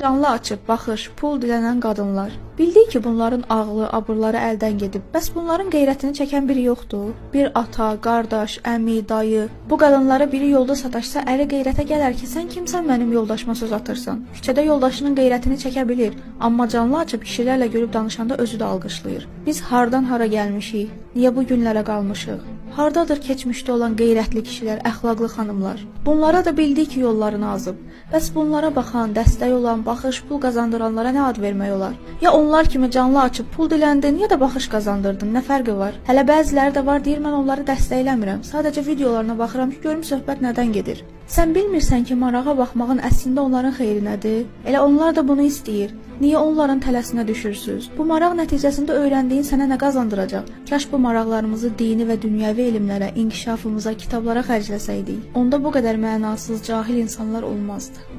Canlı açıb, baxış, pul dilənən qadınlar. Bildik ki, bunların ağlı, abırları əldən gedib. Bəs bunların qeyrətini çəkən biri yoxdur? Bir ata, qardaş, əmi, dayı. Bu qadınlara biri yolda sataşsa, əri qeyrətə gələr ki, sən kimsən mənim yoldaşıma söz atırsan? Küçədə yoldaşının qeyrətini çəkə bilir, amma canlı açıb kişilərlə görüb danışanda özü də alqışlayır. Biz hardan hara gəlmişik? Niyə bu günlərə qalmışıq? Hardadır keçmişdə olan qeyrətli kişilər, əxlaqlı xanımlar? Bunlara da bildik ki, yollarını azıb. Bəs bunlara baxan, dəstək olan, baxış, pul qazandıranlara nə ad vermək olar? Ya onlar kimi canlı açıb pul diləndin, ya da baxış qazandırdın, nə fərqi var? Hələ bəziləri də var, deyir mən onları dəstəkləmirəm. Sadəcə videolarına baxıram ki, görüm söhbət nədən gedir. Sən bilmirsən ki, marağa baxmağın əslində onların xeyrinədir? Elə onlar da bunu istəyir. Niyə onların tələsinə düşürsüz? Bu maraq nəticəsində öyrəndiyin sənə nə qazandıracaq? Kaş bu maraqlarımızı dini və dünyəvi elmlərə, inkişafımıza, kitablara xərcləsəydik. Onda bu qədər mənasız, cahil insanlar olmazdı.